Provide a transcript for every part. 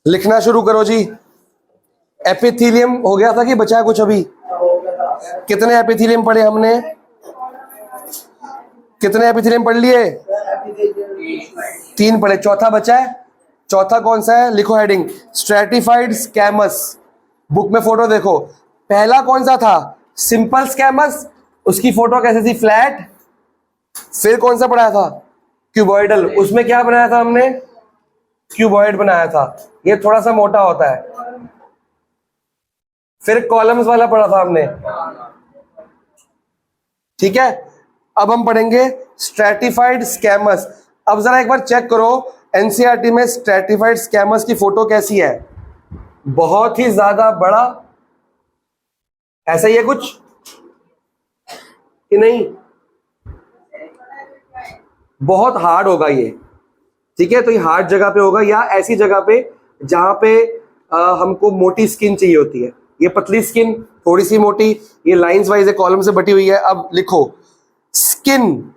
लिखना शुरू करो जी। एपिथेलियम हो गया था कि बचा कुछ अभी? कितने एपिथेलियम पढ़े हमने? कितने एपिथेलियम पढ़ लिए? 3 पढ़े, चौथा बचा है। चौथा कौन सा है? लिखो हेडिंग, स्ट्रेटिफाइड स्कैमस। बुक में फोटो देखो, पहला कौन सा था? सिंपल स्कैमस, उसकी फोटो कैसे थी? फ्लैट। फिर कौन सा पढ़ाया था? क्यूबॉइडल, उसमें क्या बनाया था हमने? क्यूबॉइड बनाया था, ये थोड़ा सा मोटा होता है। फिर कॉलम्स वाला पढ़ा था हमने, ठीक है। अब हम पढ़ेंगे स्ट्रेटिफाइड स्कैमस। अब जरा एक बार चेक करो एनसीईआरटी में स्ट्रेटिफाइड स्कैमस की फोटो कैसी है? बहुत ही ज्यादा बड़ा, ऐसा ही है कुछ कि नहीं? बहुत हार्ड होगा ये, ठीक है। तो ये हार्ड जगह पे होगा या ऐसी जगह पे जहां पे हमको मोटी स्किन चाहिए होती है। ये पतली स्किन, थोड़ी सी मोटी, ये लाइंस वाइज है, कॉलम से बटी हुई है। अब लिखो स्किन।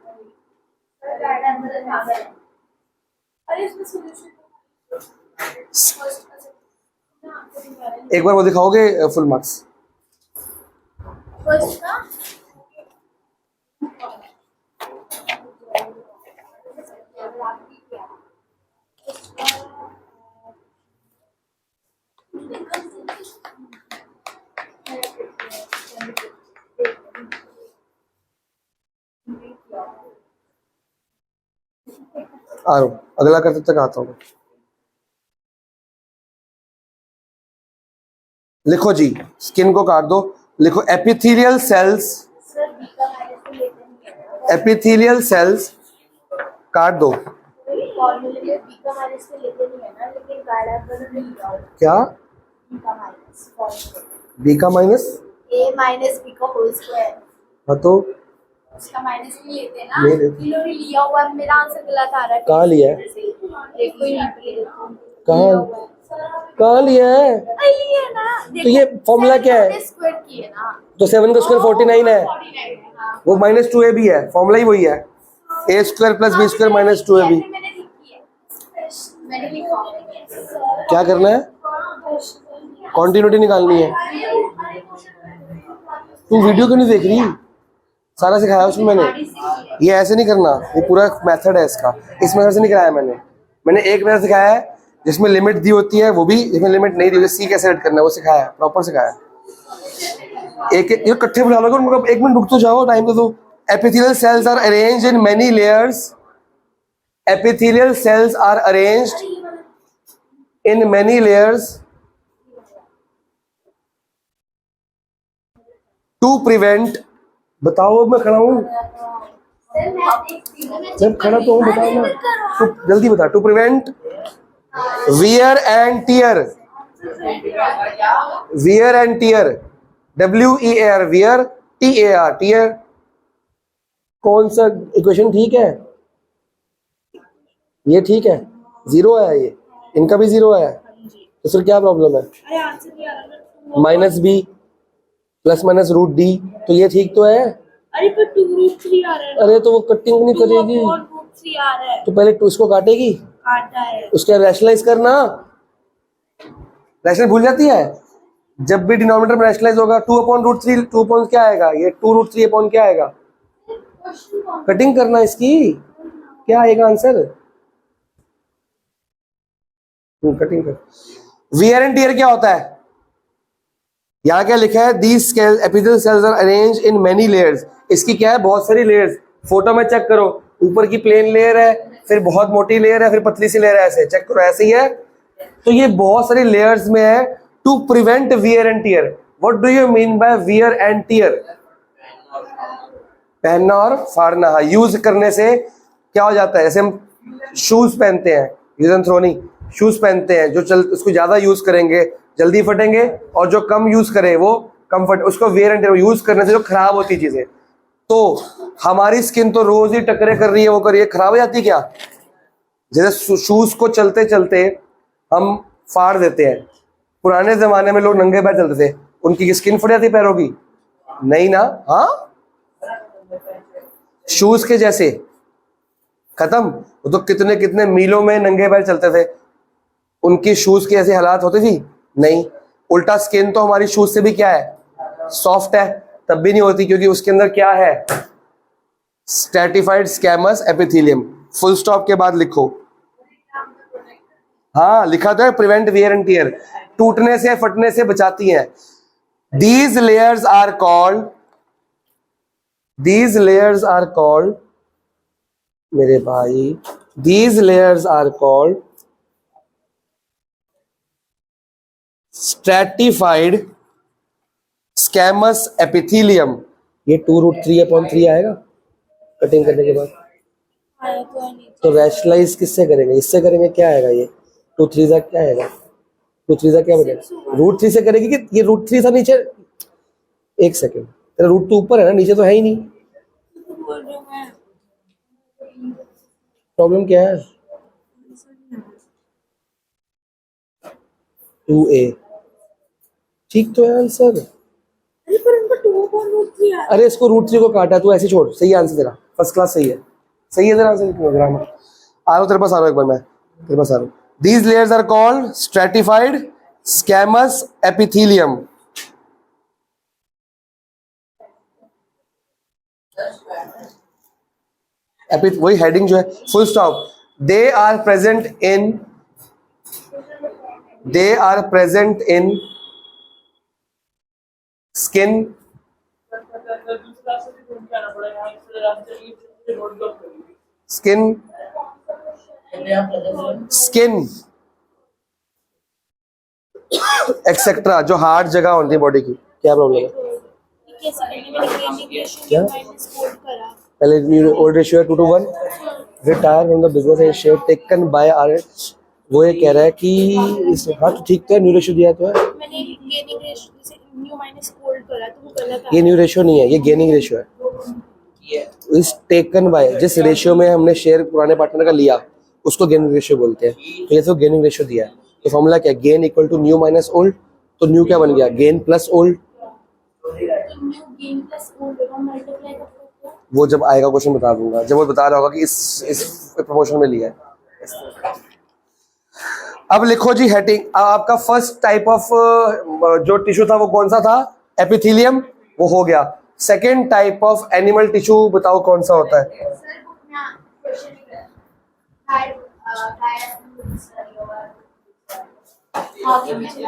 एक बार वो दिखाओगे फुल मार्क्स? आ रहा हूं, अगला करते तक आता हूं। लिखो जी, स्किन को काट दो। लिखो एपिथेलियल सेल्स, एपिथेलियल सेल्स काट दो। क्या? बी का माइनस ए माइनस बी का होल स्क्वायर। हाँ तो उसका माइनस नहीं लेते ना? नहीं लेते। इन्होंने लिया हुआ, मेरा आंसर गलत आ रहा है। कहाँ लिया है? देखो यहाँ पे, कहाँ लिया है? लिया है ना? तो ये फॉर्मूला क्या है? स्क्वायर की है ना? तो 7 का स्क्वायर 49 है, वो -2ab है, फॉर्मूला ही वही है। a square plus b square minus 2ab। मैंने लिखा क्या करना है? कॉन्टिन्यूटी निकालनी है। तू वीडियो क्यों नहीं देख रही? सारा सिखाया उसमें मैंने। ये ऐसे नहीं करना, ये पूरा मेथड है इसका। इस मेथड से नहीं कराया मैंने एक मेथड सिखाया है जिसमें लिमिट दी होती है, वो भी जिसमें लिमिट नहीं दी होती, सी कैसे ऐड करना है वो सिखाया है, प्रॉपर सिखाया है। एक ये इकट्ठे बुला लोगे उनको, एक मिनट रुक तो जाओ, टाइम तो दो। Epithelial cells are arranged in many layers. Epithelial cells are arranged in many layers to prevent. बताओ, मैं खड़ा हूं, जब खड़ा तो हूं, बताओ ना, तो जल्दी बता। To prevent wear and tear, wear and tear, WEAR, wear, TAR, tear. कौन सा इक्वेशन ठीक है? ये ठीक है, 0 आया, ये इनका भी 0 आया, तो फिर क्या प्रॉब्लम है? -b प्लस माइनस √d, तो ये ठीक तो है। अरे पर 2√3 आ रहा है। अरे तो वो कटिंग नहीं करेगी, √3 आ रहा है। तो पहले इसको काटेगी, काटा है। उसके रैशनलाइज करना। रैशनल भूल जाती है, जब भी डिनोमिनेटर में रैशनलाइज होगा 2/√3, 2 अपॉन क्या आएगा? ये 2√3 अपॉन क्या आएगा? कटिंग करना इसकी, क्या आएगा आंसर? कटिंग कर। वियर एंड टियर क्या होता है? यहाँ क्या लिखा है? These epithelial cells are arranged in many layers. इसकी क्या है? बहुत सारी लेयर्स। फोटो में चेक करो, ऊपर की प्लेन लेयर है, फिर बहुत मोटी लेयर है, फिर पतली सी लेयर है, ऐसे चेक करो, ऐसे ही है। तो ये बहुत सारी लेयर्स में है। To prevent wear and tear, what do you mean by wear and tear? पहनना और फाड़ना। यूज करने से क्या हो जाता है? जैसे हम शूज पहनते हैं, यूज एंड थ्रो नहीं, शूज पहनते हैं, जो उसको ज्यादा यूज करेंगे जल्दी फटेंगे, और जो कम यूज करे वो कम फटे, उसको वेयर एंड टियर। यूज करने से जो खराब होती चीजें, तो हमारी स्किन तो रोज ही टकरे कर रही है, वो कर रही है, खराब हो जाती क्या? जैसे शूज को चलते चलते हम फाड़ देते हैं। पुराने जमाने में लोग नंगे पैर चलते थे, उनकी स्किन फट जाती पैरों की? नहीं ना? हाँ, शूज के जैसे खत्म। वो तो कितने कितने मीलों में नंगे पैर चलते थे। उनकी शूज की ऐसी हालात होती थी? नहीं। उल्टा स्किन तो हमारी शूज से भी क्या है, सॉफ्ट है, तब भी नहीं होती, क्योंकि उसके अंदर क्या है, stratified squamous epithelium. Full stop के बाद लिखो। हाँ लिखा तो है, प्रिवेंट वियर एंड टियर, टूटने से फटने से बचाती हैं। These layers are called मेरे भाई, these layers are called stratified squamous epithelium। ये 2√3/3 आएगा कटिंग करने के बाद। आया तो है नहीं। तो रैशनलाइज किससे करेंगे, इससे करेंगे, क्या आएगा ये 2 3 सा क्या आएगा, 2 3 सा क्या बनेगा, √3 से करेगी कि ये √3 था नीचे। एक सेकेंड, तेरा रूट तो ऊपर है ना, नीचे तो है ही नहीं। तो बोल रही हूँ मैं। प्रॉब्लम क्या है, 2a ठीक तो है आंसर। अरे पर उनका 2.3 आ रहा है। अरे इसको √3 को काटा, तू ऐसे छोड़, सही आंसर तेरा, फर्स्ट क्लास सही है, सही है तेरा आंसर। ग्रामर आ रहा हूँ तेरे पास, आ रहा हूँ एक बार, मैं तेरे पास आ रहा हूँ। These layers are called stratified squamous epithelium. वही हेडिंग जो है, full stop. They are present in skin etcetera, जो हार्ड जगह होती है बॉडी की। क्या प्रॉब्लम है, ये कैसे करनी, मैंने इंटीग्रेशन क्या? माइनस कोड करा। पहले ओल्ड रेशियो है 2:1। Retire from the business and share taken by R. वो ये कह रहा है कि इस, हाँ तो ठीक तो है, न्यू रेशियो दिया तो है। मैंने गेनिंग रेशियो से न्यू माइनस कोड करा तो वो गलत आ ये न्यू रेशियो नहीं है, ये गेनिंग रेशियो है। इस टेकन बाय, जिस रेशियो में हमने शेयर पुराने पार्टनर का लिया उसको गेनिंग रेशियो बोलते हैं। तो ये तो गेनिंग रेशियो दिया है, तो फॉर्मूला क्या है, gain equal to new minus old. तो न्यू क्या बन गया, गेन प्लस ओल्ड। तो न्यू गेन प्लस कोड होगा मल्टीप्लाई का। वो जब आएगा क्वेश्चन बता दूंगा, जब वो बता रहा होगा कि इस प्रमोशन में लिया है। अब लिखो जी हेडिंग, आपका फर्स्ट टाइप ऑफ जो टिश्यू था वो कौन सा था, एपिथेलियम, वो हो गया। Second type of animal tissue बताओ कौन सा होता है।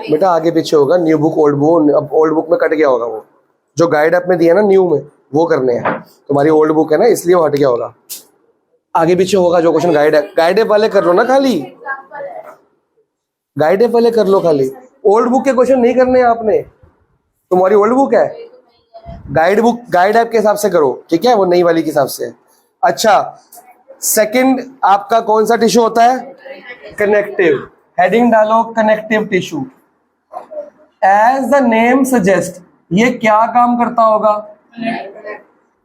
बेटा आगे पीछे होगा, न्यू बुक ओल्ड बुक, अब ओल्ड बुक में कट गया होगा, वो जो गाइड ऐप में दिया ना न्यू में वो करने हैं, तुम्हारी ओल्ड बुक है ना इसलिए वो हट गया होगा। आगे पीछे होगा जो क्वेश्चन गाइड ऐप वाले कर लो ना, खाली गाइड ऐप वाले कर लो, खाली ओल्ड बुक के क्वेश्चन नहीं करने हैं आपने। तुम्हारी ओल्ड बुक है, गाइड ऐप के हिसाब से करो, ठीक है, वो नई वाली के हिसाब से। अच्छा, सेकंड आपका कौन सा टिश्यू होता है, कनेक्टिव। हेडिंग डालो connective tissue. As the name suggest, ये क्या काम करता होगा,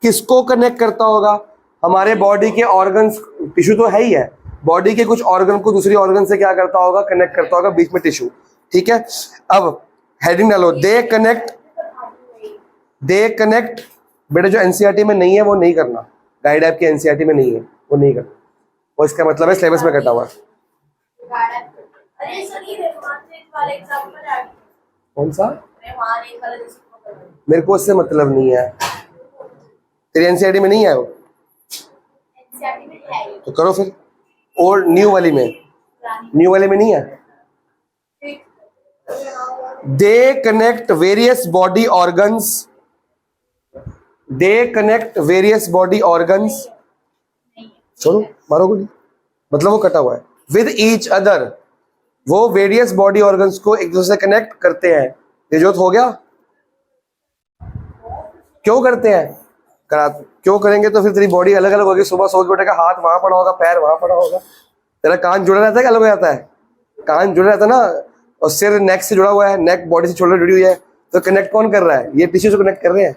किसको कनेक्ट करता होगा, हमारे बॉडी के ऑर्गन्स, टिश्यू तो है ही है, बॉडी के कुछ ऑर्गन को दूसरी ऑर्गन से क्या करता होगा, कनेक्ट करता होगा, बीच में टिश्यू, ठीक है। अब हेडिंग डालो, दे कनेक्ट। बेटा जो एनसीईआरटी में नहीं है वो नहीं करना, गाइड ऐप के एनसीईआरटी में नहीं है, वो नहीं करना, वो इसका मतलब है सिलेबस में कटा हुआ। अरे सर ये रहमान वाला एग्जांपल है। कौन सा, रहमान एक वाला जिसको मेरे को उससे मतलब नहीं है, तेरी एनसीईआरटी में नहीं है वो, एनसीईआरटी में है ये। तो करो फिर। और न्यू वाली में नहीं है। They connect various body organs, छोड़ो मारो गोली, मतलब वो कटा हुआ है, विद ईच अदर, वो वेरियस बॉडी ऑर्गन्स को एक दूसरे से कनेक्ट करते हैं। ये जो हो गया, क्यों करते हैं, क्यों करेंगे तो फिर तेरी बॉडी अलग अलग होगी। सुबह सोच उठेगा, हाथ वहां पड़ा होगा, पैर वहां पड़ा होगा, तेरा कान जुड़ा रहता है कि अलग हो जाता है, कान जुड़ा रहता है ना, और सिर नेक से जुड़ा हुआ है, नेक बॉडी से शोल्डर जुड़ी हुई है, तो कनेक्ट कौन कर रहा है, ये टिश्यू से कनेक्ट कर रहे हैं।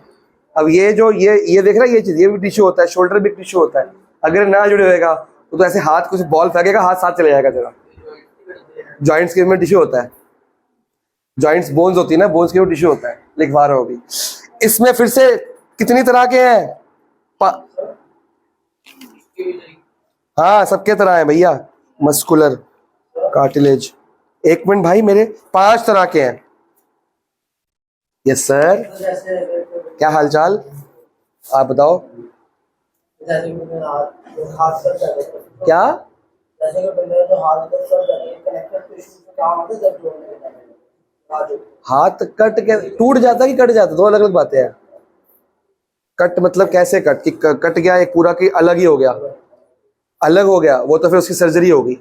अब ये जो ये देख रहा है, ये चीज, ये भी टिश्यू होता है, शोल्डर भी टिश्यू होता है। अगर ना जुड़े होगा तो ऐसे हाथ कुछ बॉल फेंकेगा, हाथ साथ चले जाएगा तेरा। जॉइंट्स के में टिश्यू होता है, जॉइंट्स बोन्स होती है ना, बोन्स के टिश्यू होता है, लिखवा रहा होगी। इसमें फिर से कितनी तरह के हैं, हाँ सबके तरह है भैया, मस्कुलर, कार्टिलेज, एक मिनट भाई, मेरे 5 तरह के हैं। यस सर, क्या हालचाल, आप बताओ। जैसे कि हाथ कट जाते हैं, क्या? जैसे कि बंदे जो हाथ कट जाते हैं, कनेक्टेड टिश्यू से क्या होता है जब जोड़ने के टाइम बाजू हाथ कट के टूट जाता है कि कट जाता है? दो अलग अलग बातें हैं। कट मतलब कैसे कट, कि कट गया एक पूरा की अलग ही हो गया? अलग हो गया वो तो फिर उसकी सर्जरी होगी।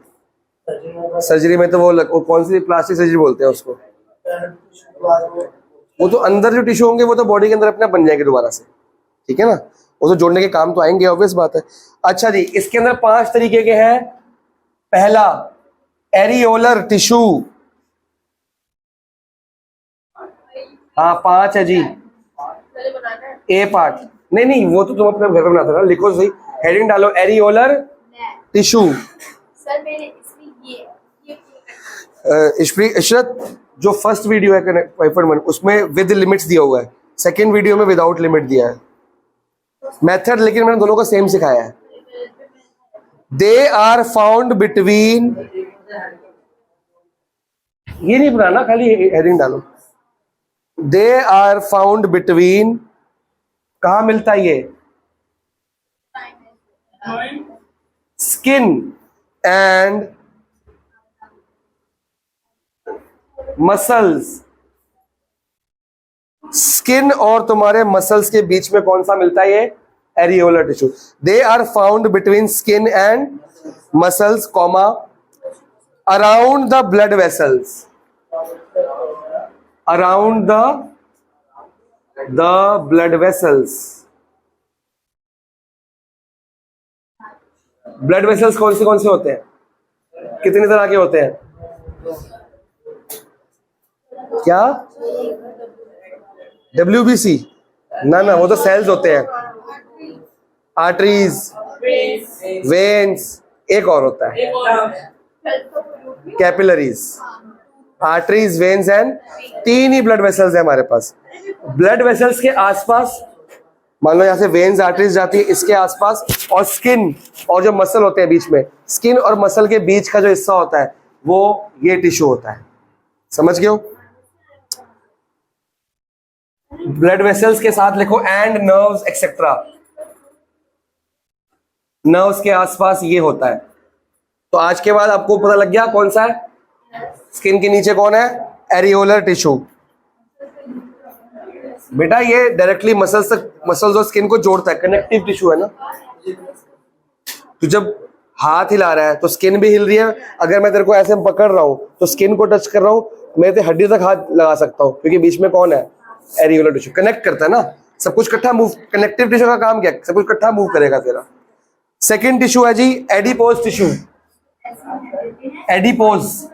सर्जरी में तो वो कौन सी प्लास्टिक सर्जरी बोलते हैं उसको। टिश्यू के बाद वो तो अंदर जो टिश्यू होंगे वो तो बॉडी के अंदर अपने आप बन जाएंगे दोबारा से, ठीक है ना। वो तो जोड़ने के काम तो आएंगे, ऑब्वियस बात है। अच्छा जी, इसके अंदर 5 तरीके के हैं। पहला एरियोलर टिश्यू, हाँ 5 है जी। पहले बनाना है। ए पार्ट, नहीं नहीं वो तो तुम अपने घर पे बनाते ना, लिखो सही, हेडिंग डालो एरियोलर टिश्यू। सर मेरे इसमें ये इशरत, जो फर्स्ट वीडियो है वाइफर उसमें विद लिमिट्स दिया हुआ है, सेकंड वीडियो में विदाउट लिमिट दिया है मेथड, लेकिन मैंने दोनों को सेम सिखाया है। दे आर फाउंड बिटवीन, ये नहीं बनाना, खाली हेडिंग डालो। दे आर फाउंड बिटवीन, कहा मिलता है ये? Skin and muscles. स्किन और तुम्हारे मसल्स के बीच में कौन सा मिलता है? ये areolar tissue. They are found between skin and muscles comma around the blood vessels, around the blood vessels. Blood vessels कौन से होते हैं? कितने तरह के होते हैं? क्या? WBC? ना वो तो सेल्स होते हैं। आर्टरीज, वेन्स, एक और होता है capillaries. Arteries, veins and 3 he blood vessels है हमारे पास। ब्लड वेसल्स के आसपास, मान लो यहाँ से वेन्स आर्टरीज जाती है, इसके आसपास, और स्किन और जो मसल होते हैं बीच में, स्किन और मसल के बीच का जो हिस्सा होता है वो ये टिश्यू होता है। समझ गए हो? ब्लड वेसल्स के साथ लिखो एंड नर्व्स एक्सेट्रा। नर्व्स के आसपास ये होता है। तो आज के बाद आपको पता लग गया कौन सा है। स्किन के नीचे कौन है? Areolar tissue. बेटा ये डायरेक्टली मसल्स और स्किन को जोड़ता है, कनेक्टिव टिश्यू है ना। तो जब हाथ हिला रहा है तो स्किन भी हिल रही है। अगर मैं तेरे को ऐसे पकड़ रहा हूं तो स्किन को टच कर रहा हूं, मैं तेरे हड्डी तक हाथ लगा सकता हूं, क्योंकि बीच में कौन है? Areolar tissue. कनेक्ट करता है ना, सब कुछ इकट्ठा मूव। कनेक्टिव टिश्यू का काम क्या है? सब कुछ इकट्ठा मूव करेगा तेरा। सेकंड टिश्यू है जी एडिपोज टिश्यू। एडिपोज,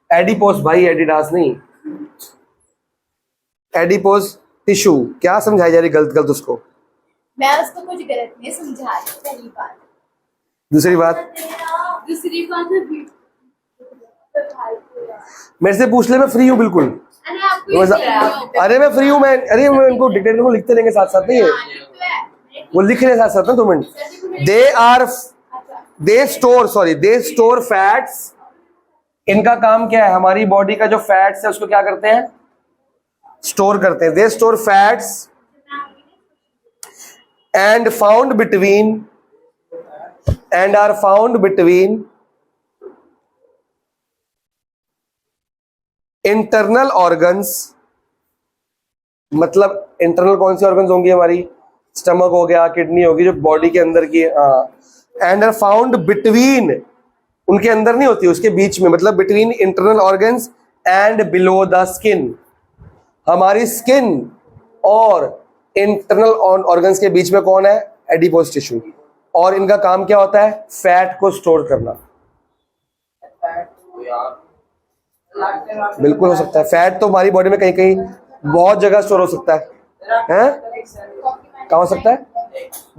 एडिपोज भाई, एडिडास नहीं, एडिपोज टिश्यू। क्या समझाई जा रही गलत उसको? मैं उसको कुछ गलत नहीं समझा रही। पहली बात। दूसरी बात मेरे से पूछ ले, मैं फ्री हूँ बिल्कुल। अरे आपको अरे मैं फ्री हूँ, मैं इनको डिक्टेट को लिखते रहेंगे साथ साथ, नहीं है वो लिख रहे साथ साथ ना 2 मिनट। दे स्टोर फैट्स। इनका काम क्या है? हमारी बॉडी का जो फैट्स है उसको क्या करते हैं? स्टोर करते हैं। They store fats and are found between internal organs. मतलब इंटरनल कौन सी ऑर्गन्स होंगी हमारी? स्टमक हो गया, किडनी होगी, जो बॉडी के अंदर की। एंड आर फाउंड बिटवीन, उनके अंदर नहीं होती, उसके बीच में, मतलब between internal organs and below the skin. हमारी स्किन और इंटरनल ऑर्गन्स के बीच में कौन है? Adipose tissue. और इनका काम क्या होता है? फैट को स्टोर करना। बिल्कुल हो सकता है। फैट तो हमारी बॉडी में कहीं कहीं बहुत जगह स्टोर हो सकता है। कहाँ हो सकता है?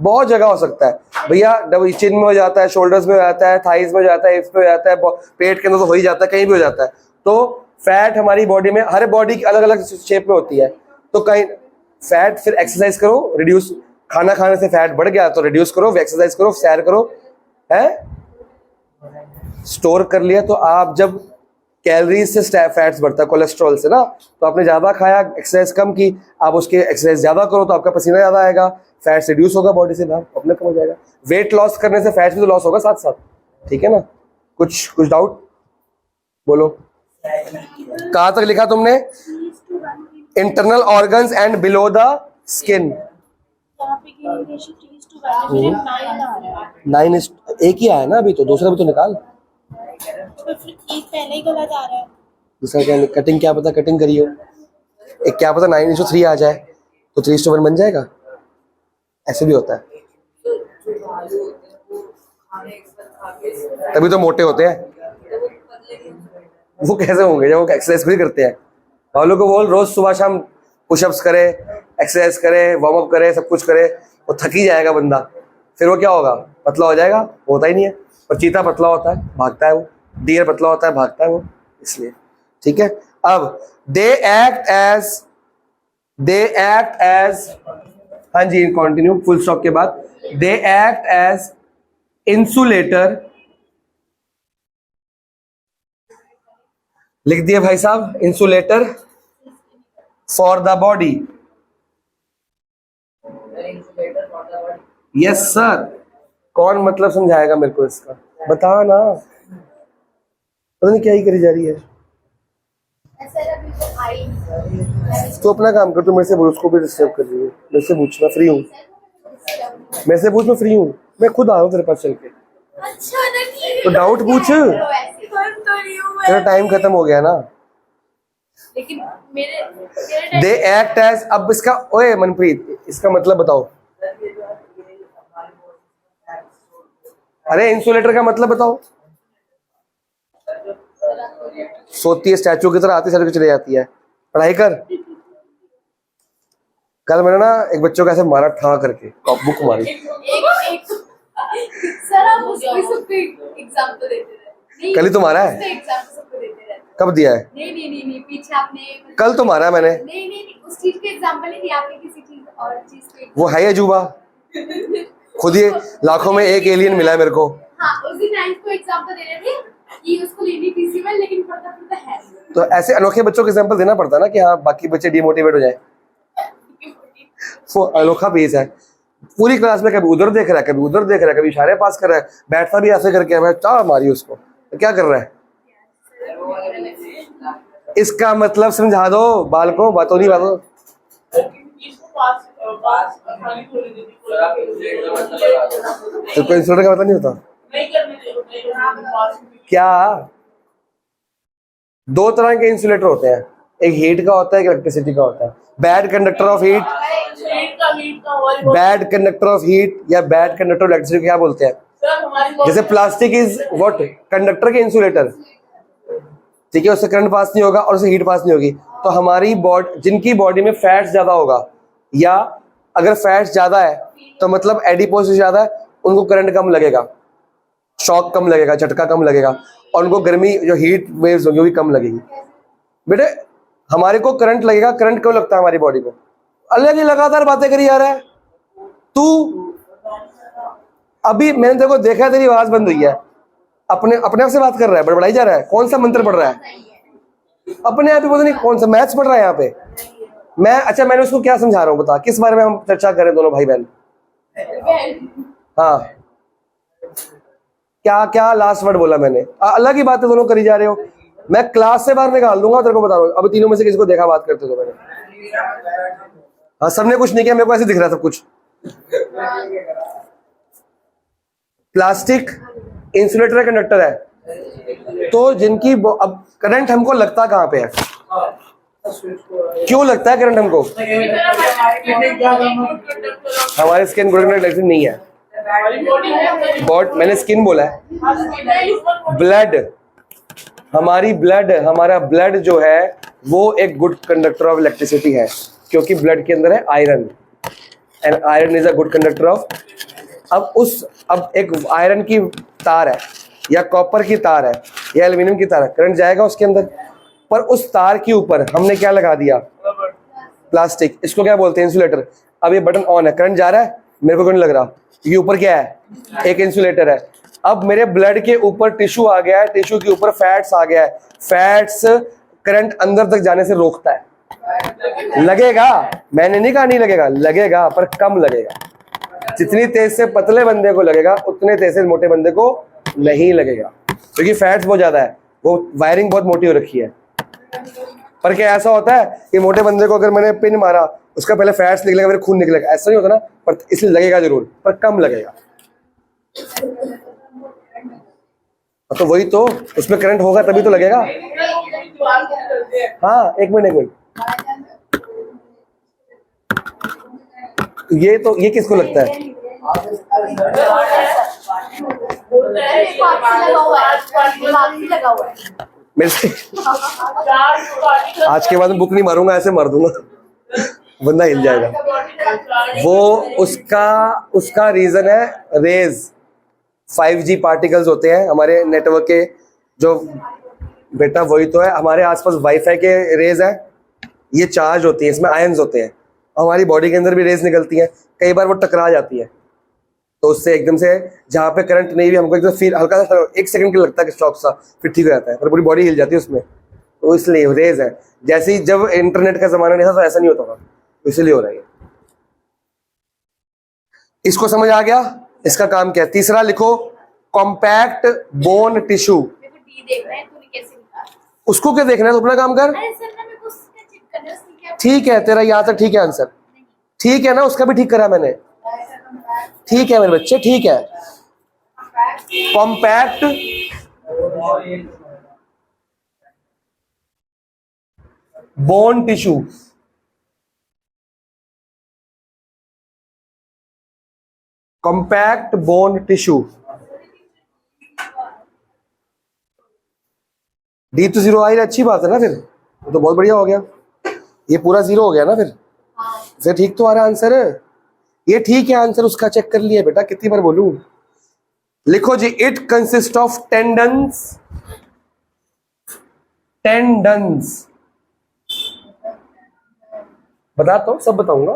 बहुत जगह हो सकता है भैया। चिन में हो जाता है, शोल्डर्स में हो जाता है, थाइज में हो जाता है, हिप्स में हो जाता है, पेट के अंदर तो हो ही जाता है, कहीं भी हो जाता है। तो फैट हमारी बॉडी में, हर बॉडी की अलग अलग शेप में होती है। तो कहीं फैट, फिर एक्सरसाइज करो, रिड्यूस। खाना खाने से फैट बढ़ गया तो रिड्यूस करो, एक्सरसाइज करो, सैर करो, है, स्टोर कर लिया। तो आप जब कैलोरीज से फैट्स बढ़ता है कोलेस्ट्रॉल से ना, तो आपने ज़्यादा खाया, एक्सरसाइज कम की, आप उसके एक्सरसाइज ज़्यादा करो तो आपका पसीना ज़्यादा आएगा, फैट्स रिड्यूस होगा बॉडी से बाहर, अपने कम हो जाएगा। वेट लॉस करने से फैट्स भी तो लॉस होगा साथ साथ, ठीक है ना। कुछ डाउट बोलो। कहाँ तक लिखा तुमने? Internal organs and below the skin. यहाँ पे गेन रेशियो 3:1 मेरे 9 आ रहा है। 9 एक ही आया ना अभी, तो दूसरा भी तो निकाल। तो फिर एक पहले ही गलत आ रहा है। दूसरा क्या कटिंग, क्या पता कटिंग करियो, एक क्या पता 9:3 आ जाए तो 3:1 बन जाएगा, ऐसे भी होता है। तभी तो मोटे होते हैं। वो कैसे होंगे जब वो एक्सरसाइज भी करते हैं। वालों को बोल रोज सुबह शाम पुशअप्स करे, एक्सरसाइज करे, वार्म अप करे, सब कुछ करे, वो थक ही जाएगा बंदा, फिर वो क्या होगा, पतला हो जाएगा। होता ही नहीं है। और चीता पतला होता है, भागता है वो, डियर पतला होता है, भागता है वो, इसलिए। ठीक है। अब दे एक्ट एज हाँ जी कंटिन्यू, फुल स्टॉप के बाद दे एक्ट एज इंसुलेटर। लिख दिए भाई साहब, insulator for the body. Yes sir. कौन मतलब समझाएगा मेरे को इसका, बता ना, पता नहीं क्या ही करी जा रही है। सर अभी तो आई तो अपना काम कर, तू मेरे से पूछ, उसको भी डिस्टर्ब कर रही है। मेरे से पूछ, मैं फ्री हूँ, मेरे से पूछ, मैं फ्री हूँ, मैं खुद आ रहा हूँ तेरे पास चल के। अच्छा नहीं तो डाउट पूछ, तेरा टाइम खत्म हो गया ना। लेकिन मेरे दे एक्ट एज, अब इसका, ओए मनप्रीत इसका मतलब बताओ। अरे इंसुलेटर का मतलब बताओ। सोती है स्टैचू की तरह, आती सड़क चली जाती है। पढ़ाई कर। कल मैंने ना एक बच्चों को ऐसे मारा, ठा करके बुक मारी। एक सर आप उसको सबको एग्जांपल देते रहे। कल ही तो मारा है। एग्जांपल सबको देते रहे। कब दिया है? नहीं पीछे आपने कल तो मारा है मैंने। नहीं उस चीज के एग्जांपल नहीं दिया आपने, किसी चीज और चीज के। वो है अजूबा, खुद ही लाखों में एक एलियन मिला है मेरे को। हाँ उस दिन 9th को एग्जांपल दे रहे थे कि उसको लेनी थी सिविल, लेकिन पढ़ता है। तो ऐसे अनोखे बच्चों को एग्जांपल देना पड़ता है ना, कि हाँ बाकी बच्चे डिमोटिवेट हो जाए। वो अनोखा पेज है। पूरी क्लास में कभी उधर देख रहा है, कभी उधर देख रहा है, कभी इशारे पास कर रहा है, बैठता भी ऐसे करके, मैं चाह मारी उसको। तो क्या कर रहा है? इसका मतलब समझा दो बालकों, बातों नहीं बातों। तो इंसुलेटर का मतलब नहीं होता क्या? दो तरह के इंसुलेटर होते हैं, एक हीट का होता है, एक इलेक्ट्रिसिटी का होता है। Bad conductor of heat, bad conductor of heat या बैड कंडक्टर ऑफ इलेक्ट्रिसिटी क्या बोलते हैं? जैसे प्लास्टिक इज व्हाट, कंडक्टर के इंसुलेटर, ठीक है, उससे करंट पास नहीं होगा और उससे हीट पास नहीं होगी। तो हमारी बॉडी, जिनकी बॉडी में फैट्स ज्यादा होगा, या अगर फैट्स ज्यादा है तो मतलब एडिपोज ज्यादा है, उनको करंट कम लगेगा, शॉक कम लगेगा, झटका कम लगेगा, और उनको गर्मी जो हीट वेव्स होंगी वो भी कम लगेगी। बेटे हमारे को करंट लगेगा, करंट क्यों लगता है हमारी बॉडी को? अलग ही लगातार बातें करी जा रहा है तू। अभी मैंने तेरे को देखा, तेरी आवाज बंद हुई है, अपने आप से बात कर रहा है, बड़बड़ाई जा रहा है। कौन सा मंत्र पढ़ रहा है? अपने आप ही पता नहीं कौन सा मैथ्स पढ़ रहा है यहाँ पे। मैं अच्छा, मैंने उसको क्या समझा रहा हूँ बता, किस बारे में हम चर्चा करें दोनों भाई बहन? हाँ क्या क्या लास्ट वर्ड बोला मैंने? अलग ही बातें दोनों करी जा रहे हो। मैं क्लास से बाहर निकाल दूंगा, तेरे को बता रहा हूँ। अभी तीनों में से किसी को देखा बात करते तो मैंने? हाँ सबने कुछ नहीं किया, मेरे को ऐसे दिख रहा सब कुछ। प्लास्टिक इंसुलेटर है, कंडक्टर है, तो जिनकी अब करंट हमको लगता कहाँ पे है? क्यों लगता है करंट हमको? हमारे स्किन गुड कंडक्टर नहीं है। बॉड, मैंने स्किन बोला है। ब्लड, हमारी ब्लड, हमारा ब्लड जो है वो एक गुड कंडक्टर ऑफ इलेक्ट्रिसिटी है, क्योंकि ब्लड के अंदर है iron, and iron is a good conductor of. अब एक आयरन की तार है, या कॉपर की तार है, या एल्यूमिनियम की तार है, करंट जाएगा उसके अंदर, पर उस तार के ऊपर हमने क्या लगा दिया? प्लास्टिक। इसको क्या बोलते हैं? इंसुलेटर। अब ये बटन ऑन है, करंट जा रहा है, मेरे को क्यों नहीं लग रहा? ये ऊपर क्या है? एक इंसुलेटर है। अब मेरे ब्लड के ऊपर टिश्यू आ गया है, टिश्यू के ऊपर फैट्स आ गया है, फैट्स करंट अंदर तक जाने से रोकता है। लगेगा, मैंने नहीं कहा नहीं लगेगा, लगेगा पर कम लगेगा। जितनी तेज से पतले बंदे को लगेगा उतने तेज से मोटे बंदे को नहीं लगेगा, क्योंकि फैट्स बहुत ज्यादा है, वो वायरिंग बहुत मोटी हो रखी है। पर क्या ऐसा होता है कि मोटे बंदे को अगर मैंने पिन मारा, उसका पहले फैट्स निकलेगा फिर खून निकलेगा, ऐसा नहीं होता ना, पर इसलिए लगेगा जरूर, पर कम लगेगा। तो वही तो, उसमें करंट होगा तभी तो लगेगा। हाँ, एक मिनट। ये किसको लगता है? मेरे से आज के बाद मैं बुक नहीं मारूंगा, ऐसे मार दूंगा, बंदा हिल जाएगा। वो उसका रीजन है रेज। 5G पार्टिकल्स होते हैं हमारे नेटवर्क के, जो बेटा वही तो है, हमारे आसपास वाईफाई के रेज है, ये चार्ज होती है, इसमें आयंस होते हैं, हमारी बॉडी के अंदर भी रेज निकलती हैं, कई बार वो टकरा जाती है, तो उससे एकदम से जहाँ पे करंट नहीं भी हमको एकदम फील हल्का सा 1 सेकंड के लगता है कि शॉक सा, फिर ठीक हो जाता है, पर पूरी बॉडी हिल जाती है उसमें, तो इसलिए रेज है। जैसे ही जब इंटरनेट का जमाना नहीं था तो ऐसा नहीं होता था, तो इसलिए हो रहा है। इसको समझ आ गया? इसका काम क्या है? तीसरा लिखो, कॉम्पैक्ट बोन टिश्यू। उसको क्या देखना है, तो अपना काम कर। ठीक है, तेरा यहाँ तक ठीक है आंसर, ठीक है ना, उसका भी ठीक करा मैंने, ठीक है मेरे बच्चे, ठीक है। Compact bone tissue, compact bone tissue. D तो 0 आई, अच्छी बात है ना, फिर तो बहुत बढ़िया हो गया, ये पूरा 0 हो गया ना, फिर ठीक तो आ रहा आंसर है, ये ठीक है आंसर, उसका चेक कर लिया बेटा, कितनी बार बोलूं। लिखो जी, इट कंसिस्ट ऑफ टेंडन्स बता तो, सब बताऊंगा।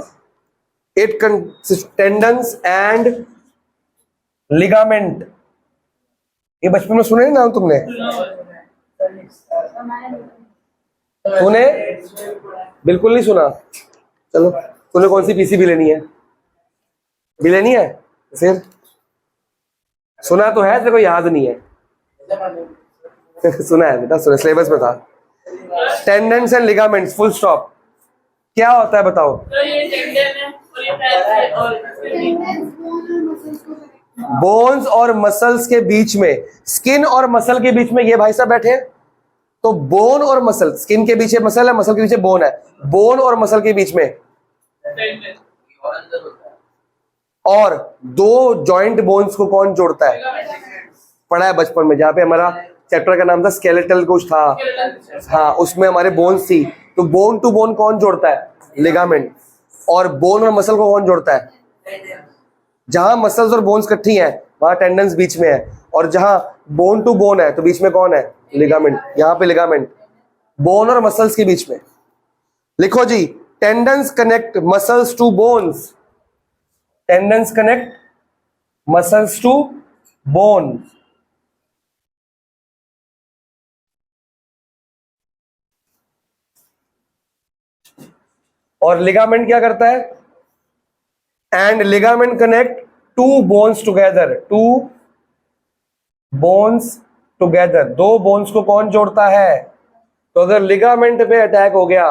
It consist tendons and ligament. ये बचपन में सुने ना तुमने? तूने बिल्कुल नहीं सुना? चलो, तूने कौन सी पीसी भी लेनी है? फिर सुना तो है, तेरे को याद नहीं है। सुना है बेटा, सुना, सिलेबस में था। Tendons and ligaments, full stop. क्या होता है बताओ? बोन्स और मसल्स के बीच में, स्किन और मसल के बीच में ये भाई साहब बैठे हैं, तो बोन और मसल, स्किन के पीछे मसल है, मसल के पीछे बोन है, बोन और मसल के बीच में और 2 जॉइंट बोन्स को कौन जोड़ता है? पढ़ा है बचपन में, जहाँ पे हमारा चैप्टर का नाम था स्केलेटल कुछ था, हाँ, उसमें हमारे बोन्स थी, तो बोन टू बोन कौन जोड़ता है? लिगामेंट। और बोन और मसल को कौन जोड़ता है? जहां मसल्स और बोन्स इकट्ठी हैं वहां टेंडन्स बीच में है, और जहां बोन टू बोन है तो बीच में कौन है? लिगामेंट। यहाँ पे लिगामेंट बोन और मसल्स के बीच में। लिखो जी, tendons connect muscles to bones, tendons connect muscles to bone. और लिगामेंट क्या करता है? And ligament connect 2 bones together, 2 bones together, 2 bones को कौन जोड़ता है? तो अगर लिगामेंट पे अटैक हो गया,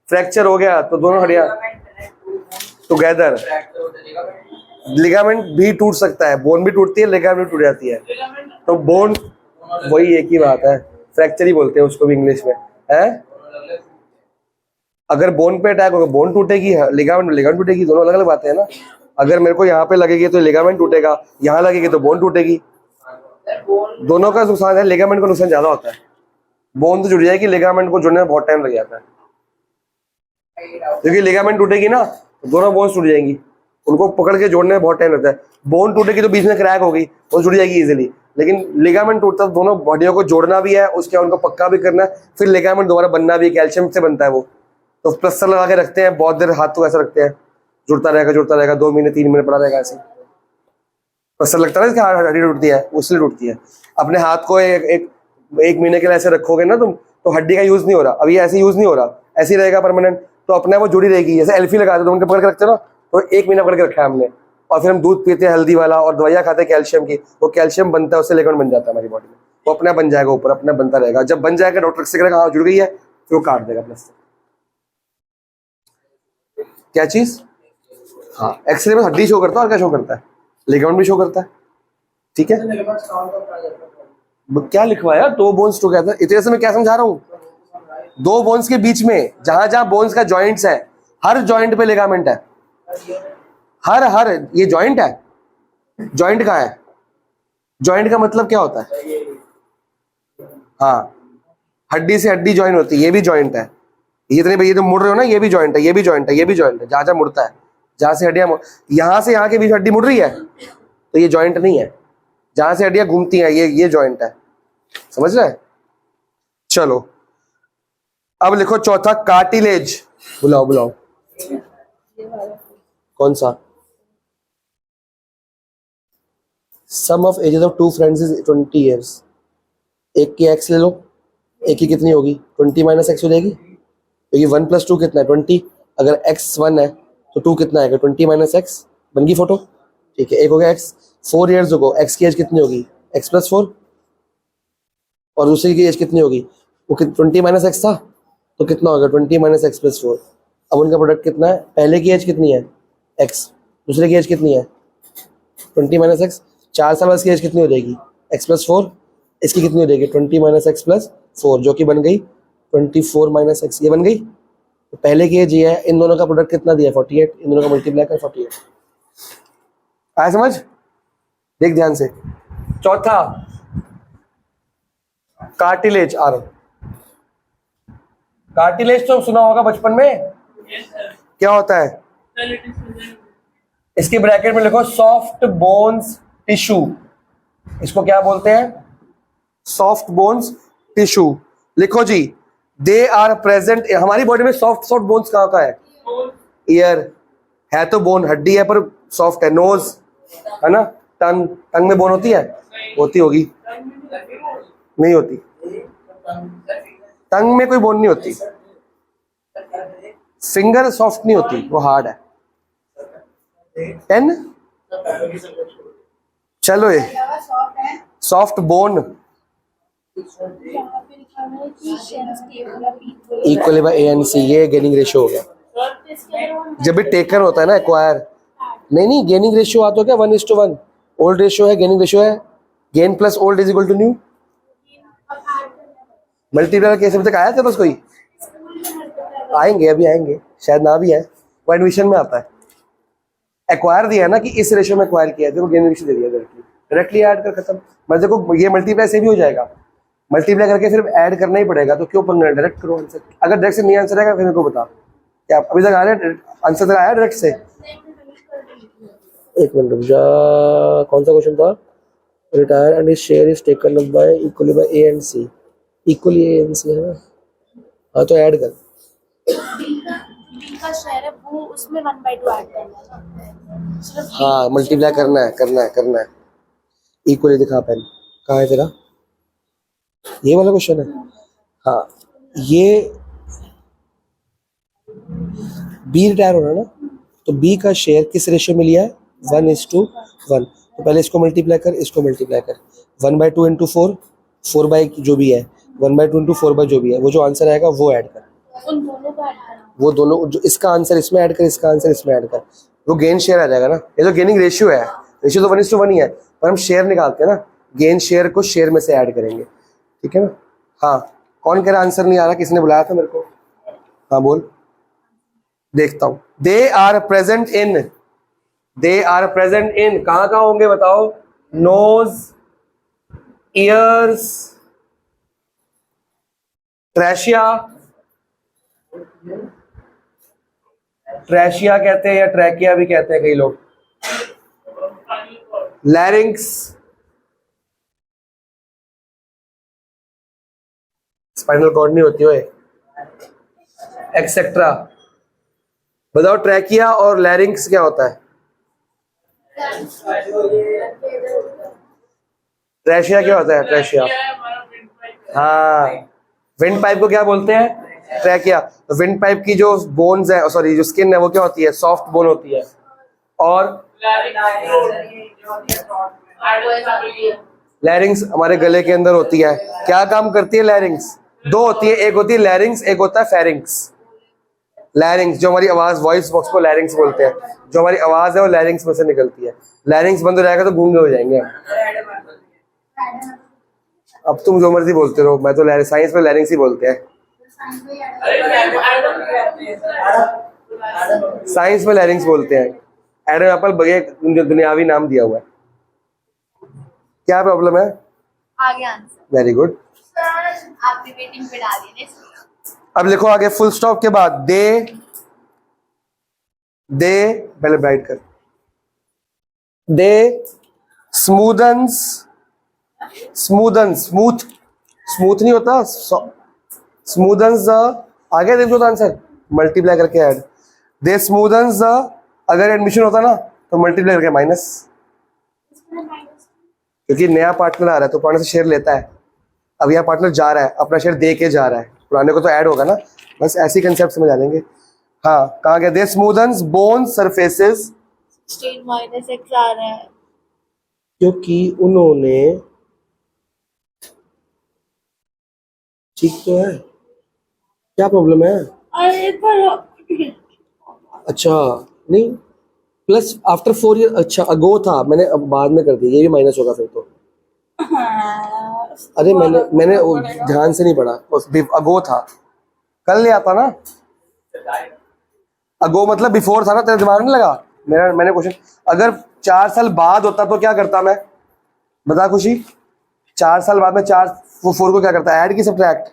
फ्रैक्चर हो गया, तो दोनों हड्डियां टुगेदर। लिगामेंट भी टूट सकता है, बोन भी टूटती है, लिगामेंट टूट जाती है, तो बोन, वही एक ही बात है, फ्रैक्चर ही बोलते हैं उसको भी इंग्लिश में, है। अगर बोन पे अटैक होगा बोन टूटेगी, लिगामेंट टूटेगी, दोनों अलग अलग बातें हैं ना। अगर मेरे को यहाँ पे लगेगी तो लिगामेंट टूटेगा, यहाँ लगेगी तो बोन टूटेगी, दोनों का नुकसान है। लिगामेंट का नुकसान ज्यादा होता है, बोन तो जुड़ जाएगी, लिगामेंट को जुड़ने में बहुत टाइम लग जाता है, क्योंकि लिगामेंट टूटेगी ना तो दोनों बोन्स टूट जाएंगी, उनको पकड़ के जोड़ने में बहुत टाइम लगता है। बोन टूटेगी तो बीच में क्रैक होगी, वो जुड़ जाएगी इजीली, लेकिन लिगामेंट टूटता है दोनों बॉडियों को जोड़ना भी है, उसके उनको पक्का भी करना है, फिर लिगामेंट दोबारा बनना भी, कैल्शियम से बनता है वो, तो प्लास्टर लगा के रखते हैं, बहुत देर हाथ को ऐसा रखते हैं, जुड़ता रहेगा 2 महीने 3 महीने पड़ा रहेगा ऐसे। पसर लगता है ना, इसकी हड्डी टूटती है, उसलिए टूटती है। अपने हाथ को एक महीने के लिए ऐसे रखोगे ना तुम, तो हड्डी का यूज नहीं हो रहा, अभी ऐसे यूज नहीं हो रहा, ऐसे ही रहेगा परमानेंट, तो अपने आप वो जुड़ी रहेगी। जैसे एल्फी लगाते तो उनके पकड़ के रखते हो ना, तो 1 महीना पकड़ के रखा है हमने, और फिर हम दूध पीते हैं हल्दी वाला और दवाइयाँ खाते हैं कैल्शियम की, वो कैल्शियम बनता है, उससे लिगामेंट बन जाता है हमारी बॉडी में, वो अपना बन जाएगा, ऊपर अपना बनता रहेगा। जब बन जाएगा डॉक्टर से कहेगा हाँ जुड़ गई है, फिर वो काट देगा प्लस। क्या चीज? हाँ, एक्सरे में हड्डी शो करता है और क्या शो करता है, लिगामेंट भी शो करता है। ठीक है, क्या लिखवाया? 2 बोन्स टू कहता है, इतने से मैं क्या समझा रहा हूँ, 2 बोन्स के बीच में जहां जहां बोन्स का जॉइंट्स है, हर जॉइंट पे लिगामेंट है, हर ये जॉइंट है। जॉइंट कहाँ है? जॉइंट का मतलब क्या होता है? हाँ, हड्डी से हड्डी जॉइंट होती है, ये भी जॉइंट है। ये इतने ये जो मुड़ रहे हो ना, ये भी जॉइंट है, ये भी जॉइंट है, ये भी जॉइंट है। जहां जहां मुड़ता है, जहां से हड्डियां, यहां से यहां के बीच हड्डी मुड़ रही है, तो ये जॉइंट नहीं है। जहां से हड्डियां घूमती हैं, ये जॉइंट है। समझ रहे? चलो अब लिखो चौथा, कार्टिलेज। बुलाओ बुलाओ, कौन सा? Sum of ages of 2 friends is 20 years। एक की एक्स ले लो, एक की कितनी होगी? 20 माइनस एक्स हो जाएगी, क्योंकि 1 + 2 कितना है? 20। अगर x 1 है तो 2 कितना आएगा? 20 माइनस एक्स। बन गई फोटो? ठीक है, एक हो गया x। 4 years को x की एज कितनी होगी? x + 4। और दूसरी की एज कितनी होगी? वो 20 माइनस एक्स था, तो कितना होगा? 20 माइनस एक्स + 4। अब उनका प्रोडक्ट कितना है? पहले की एज कितनी है? x। दूसरे की एज कितनी है? 20 माइनस एक्स। 4 साल बाद इसकी एज कितनी हो जाएगी? x + 4। इसकी कितनी हो जाएगी? 20 माइनस एक्स + 4, जो कि बन गई 24 माइनस एक्स। ये बन गई। तो पहले की एज ये है, इन दोनों का प्रोडक्ट कितना दिया? 48। इन दोनों का मल्टीप्लाई कर 48। आया समझ? देख ध्यान से। चौथा, कार्टिलेज। आ रहा, कार्टिलेज तो सुना होगा बचपन में, क्या होता है? इसके ब्रैकेट में लिखो सॉफ्ट बोन्स टिश्यू। इसको क्या बोलते हैं? Soft bones tissue. लिखो जी, दे आर प्रेजेंट। हमारी बॉडी में सॉफ्ट बोन्स कहाँ का है? ईयर है तो बोन, हड्डी है पर सॉफ्ट है। नोज है ना, टंग में बोन होती है? होती होगी, नहीं होती। टंग में कोई बोन नहीं होती। फिंगर सॉफ्ट नहीं होती, वो हार्ड है। पेन, चलो ये soft bone equal bye ANC। ये गेनिंग रेशियो हो गया। जब भी टेकर होता है ना, एक्वायर, नहीं गेनिंग रेशियो आता हो क्या? 1:1। ओल्ड रेशियो है, गेनिंग रेशियो है। Gain plus old is equal to new. Multiply case अभी तक आया था बस कोई? आएंगे, अभी आएंगे, शायद ना भी आए, वो एडमिशन में आता है। एक्वायर दिया है ना कि इस रेशियो में एक्वायर किया है, देखो गेन रेशियो दे दिया डायरेक्टली ऐड कर खत्म। मतलब देखो ये मल्टीप्लाई से भी हो जाएगा, मल्टीप्लाई करके फिर ऐड करना ही पड़ेगा, तो क्यों पढ़ना? डायरेक्ट करो आंसर। अगर डायरेक्ट से नहीं आंसर आएगा फिर मेरे को बता। क्या अभी तक आ रहा है आंसर? तक आया डायरेक्ट से? एक मिनट रुक जा, कौन सा क्वेश्चन था? Retire and his share is taken up by equally by A and C। Equally A and C है ना? हाँ, तो ऐड कर। का शेयर है वो, उसमें 1/2 ऐड करना है ना। हाँ, मल्टीप्लाई करना है। इक्वली दिखा, पेन कहाँ है तेरा? ये वाला क्वेश्चन है। हाँ, ये B रिटायर हो रहा है ना, तो B का शेयर किस रेशियो में लिया है? 1:1। तो पहले इसको मल्टीप्लाई कर, इसको मल्टीप्लाई कर। 1/2 × 4, 4 जो भी है, 1/2 × 4 जो भी है, वो जो आंसर आएगा वो ऐड कर। उन दोनों को ऐड करना, वो दोनों, जो इसका आंसर इसमें ऐड कर, इसका आंसर इसमें ऐड कर, वो गेन शेयर आ जाएगा ना। ये तो गेनिंग रेशियो है, रेशियो तो 1:1 ही है, पर हम शेयर निकालते हैं ना, गेन शेयर को शेयर में से ऐड करेंगे। ठीक है ना? हाँ, कौन कह रहा आंसर नहीं आ रहा? किसने बुलाया था मेरे को? हाँ बोल, देखता हूं। दे आर प्रेजेंट इन, कहाँ कहाँ होंगे बताओ? नोज, ईयर्स, ट्रैशिया कहते हैं, या ट्रैकिया भी कहते हैं कई लोग। लैरिंक्स, स्पाइनल कॉर्ड नहीं होती है, एक्सेट्रा। बताओ ट्रैकिया और लैरिंक्स क्या होता है? ट्रेशिया क्या होता है? ट्रेशिया, हाँ, विंड पाइप को क्या बोलते हैं? ट्रैकिया। तो विंड पाइप की जो बोन्स है, सॉरी जो स्किन है वो क्या होती है? सॉफ्ट बोन होती है। और लैरिंग्स हमारे गले के अंदर होती है। क्या काम करती है लैरिंग्स? दो होती है, एक होती है लैरिंग्स, एक होता है फेरिंग्स। लैरिंग्स जो हमारी आवाज, वॉइस बॉक्स को लैरिंग्स बोलते हैं। जो हमारी आवाज है वो लैरिंग्स में से निकलती है। लैरिंग्स बंद हो जाएगा तो गूंगे हो जाएंगे। अब तुम जो मर्जी बोलते रहो, मैं तो साइंस में लैरिंग्स ही बोलते हैं। साइंस में लैरिंग्स बोलते हैं। एडम एप्पल बगैर दुनियावी नाम दिया हुआ है। क्या प्रॉब्लम है? आगे आंसर। Very good. आप डिबेटिंग पे डाल दिए इसलिए। अब लिखो आगे, फुल स्टॉप के बाद दे पहले ब्राइट कर। दे स्मूथ नहीं होता, स्मूदन्स द, आगे देखो तो आंसर मल्टीप्लाई करके ऐड। दे स्मूदन्स द, अगर एडमिशन होता ना तो मल्टीप्लाई करके माइनस, क्योंकि नया पार्टनर आ रहा है तो पुराने से शेयर लेता है। अब यहाँ पार्टनर जा रहा है, अपना शेयर दे के जा रहा है, पुराने को तो ऐड होगा ना। बस ऐसी कंसेप्ट समझ आ जाएंगे। हाँ, कहाँ गया? दे smoothens bone surfaces, 16 minus x आ रहा है क्योंकि उन्होंने, ठीक तो है, क्या प्रॉब्लम है? अरे पर अच्छा नहीं, प्लस आफ्टर 4 ईयर, अच्छा अगो था, मैंने अब बाद में कर दिया, ये भी माइनस होगा फिर तो। अरे मैंने वो ध्यान से नहीं पढ़ा, अगो था, कल ले आता ना। अगो मतलब बिफोर था ना, तेरे दिमाग नहीं लगा? मैंने क्वेश्चन, अगर 4 साल बाद होता तो क्या करता मैं? बता खुशी, 4 साल बाद में 4 को क्या करता? ऐड की सब्ट्रैक्ट?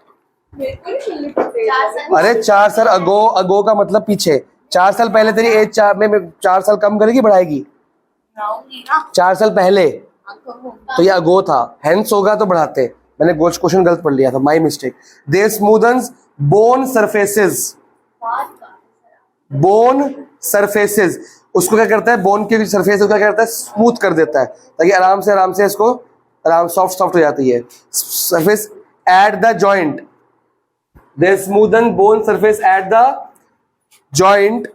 अरे 4 साल अगो का मतलब पीछे। 4 साल पहले तेरी एज 4 साल कम करेगी, बढ़ाएगी? 4 साल पहले तो ये अगो था, हेंस होगा तो बढ़ाते। मैंने क्वेश्चन गलत पढ़ लिया था, my mistake. They smoothens bone surfaces, उसको क्या करता है? बोन के सरफेस को क्या करता है? स्मूथ कर देता है, ताकि आराम से इसको सॉफ्ट हो जाती है। Surface at the joint, they smoothen bone surface at the joint,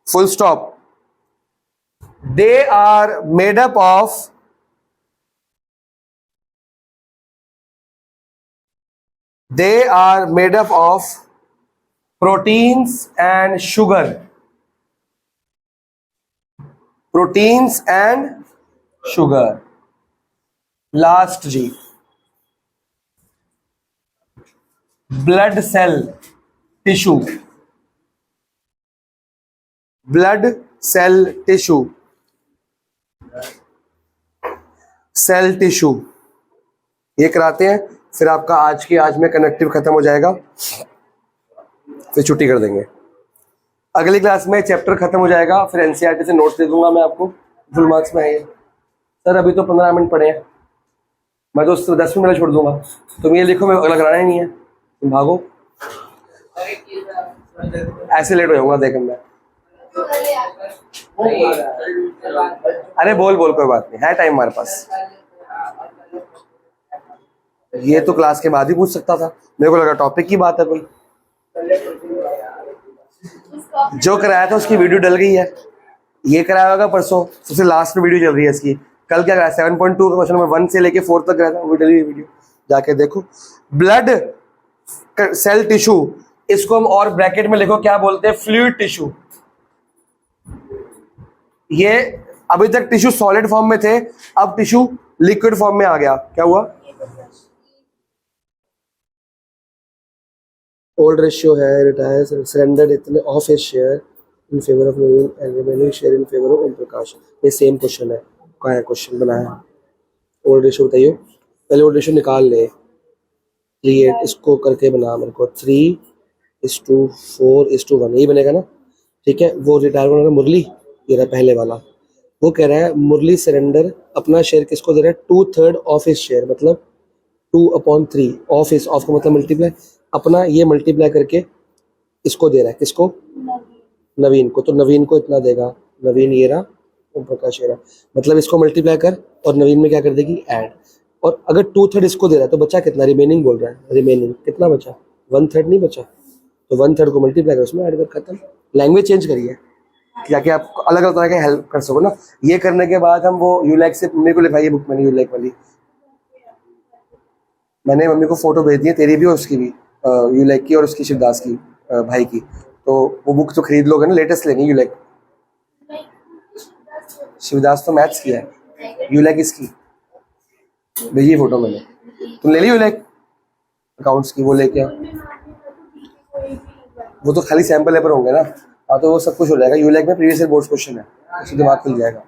full stop. They are made up of proteins and sugar, last जी, blood cell tissue, cell tissue ये कराते हैं। फिर आपका आज में कनेक्टिव खत्म हो जाएगा, फिर छुट्टी कर देंगे। अगली क्लास में चैप्टर खत्म हो जाएगा, फिर एनसीईआरटी से नोट्स दे दूंगा मैं आपको, फुल मार्क्स में आएंगे। सर अभी तो 15 मिनट पड़े हैं, मैं तो 10 मिनट छोड़ दूंगा। तुम ये लिखो, मैं अगला कराना ही नहीं है, तुम भागो। ऐसे लेट हो जाऊंगा देखो मैं। अरे बोल कोई बात नहीं है, टाइम हमारे पास। ये तो क्लास के बाद ही पूछ सकता था, मेरे को लगा टॉपिक की बात है कोई। जो कराया था उसकी वीडियो डल गई है, ये कराया होगा परसों, सबसे लास्ट में वीडियो चल रही है इसकी। कल क्या कराया? 7.2 का क्वेश्चन नंबर 1 से लेके 4 तक कराया था, वो डली हुई वीडियो, जाके देखो। ब्लड सेल टिश्यू, इसको हम और ब्रैकेट में लिखो क्या बोलते हैं? Fluid tissue. ये अभी तक टिश्यू सॉलिड फॉर्म में थे, अब टिश्यू लिक्विड फॉर्म में आ गया। क्या हुआ? ओल्ड रेशियो है, रिटायर्स, सरेंडर्ड इतने of his share in favour of Naveen and remaining share in favour of Om Prakash. ये सेम क्वेश्चन है, कहाँ है क्वेश्चन बनाया? ओल्ड रेशियो बताइए, पहले ओल्ड रेशियो निकाल ले। 3:8 इसको करके बना मेरे को, 3:4:1 यही बनेगा ना? ठीक है। वो रिटायर होना मुरली, ये रहा पहले वाला। वो कह रहा है मुरली सरेंडर अपना शेयर किसको दे रहा है? 2/3 ऑफ हिज शेयर, मतलब 2/3 ऑफ हिज, ऑफ का मतलब मल्टीप्लाई, अपना ये मल्टीप्लाई करके इसको दे रहा है, किसको? नवीन को। तो नवीन को इतना देगा, नवीन ये रहा, ओम प्रकाश ये रहा, मतलब इसको मल्टीप्लाई कर और नवीन में क्या कर देगी, ऐड। और अगर 2/3 इसको दे रहा है तो बचा कितना, रिमेनिंग बोल रहा है, रिमेनिंग कितना बचा, 1/3 नहीं बचा, तो 1/3 को मल्टीप्लाई कर उसमें ऐड कर, खत्म। लैंग्वेज चेंज करिए ताकि आप अलग अलग तरह के हेल्प कर सको ना। ये करने के बाद हम वो यूलैक से मम्मी को लिखाइए बुक, मैंने यूलैक वाली, मैंने मम्मी को फोटो भेज दी है, तेरी भी और उसकी भी, यूलैक की और उसकी शिवदास की, भाई की। तो वो बुक तो खरीद लोगे ना, लेटेस्ट लेंगे यूलैक। शिवदास तो मैथ्स की है, यूलैक इसकी भेजिए फोटो मैंने। तुम ले ली यूलैक अकाउंट्स की, वो लेके आओ। वो तो खाली सैंपल पेपर होंगे ना, हाँ तो वो सब कुछ हो जाएगा। यूलैक में प्रीवियस ईयर बोर्ड्स क्वेश्चन है, उससे दिमाग खुल जाएगा।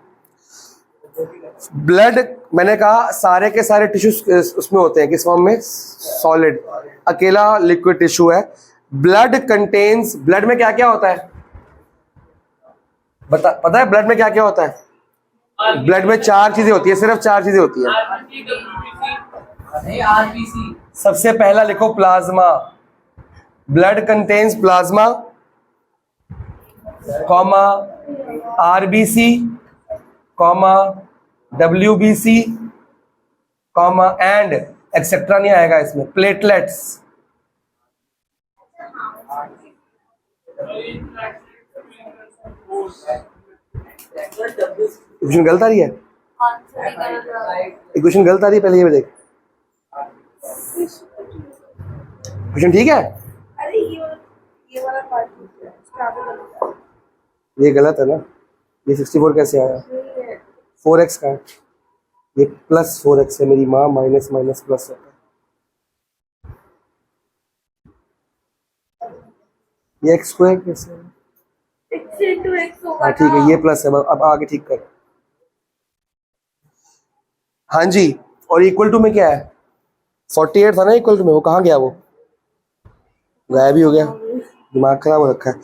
ब्लड मैंने कहा सारे के सारे टिश्यूज उसमें होते हैं, किस फॉर्म में, सॉलिड, अकेला लिक्विड टिश्यू है। ब्लड कंटेन्स, ब्लड में क्या क्या होता है पता है ब्लड में क्या क्या होता है? ब्लड में 4 चीजें होती है, सिर्फ 4 चीजें होती है। सबसे पहला लिखो plasma, blood contains plasma, comma RBC, comma WBC, comma and etcetera नहीं आएगा इसमें, प्लेटलेट्स। क्वेश्चन गलत आ रही है, क्वेश्चन गलत आ रही है, पहले ये देख, क्वेश्चन ठीक है, अरे ये वाला पार्ट ये गलत है ना, ये 64 कैसे आया, 4x का है, ये प्लस 4x है, मेरी माँ माइनस माइनस प्लस होता है, ये x स्क्वायर कैसे है, x into x होगा। हाँ ठीक है, ये प्लस है, अब आगे ठीक कर। हाँ जी, और इक्वल टू में क्या है, 48 था ना इक्वल टू में, वो कहाँ गया, वो गायब ही हो गया, दिमाग खराब हो रखा है।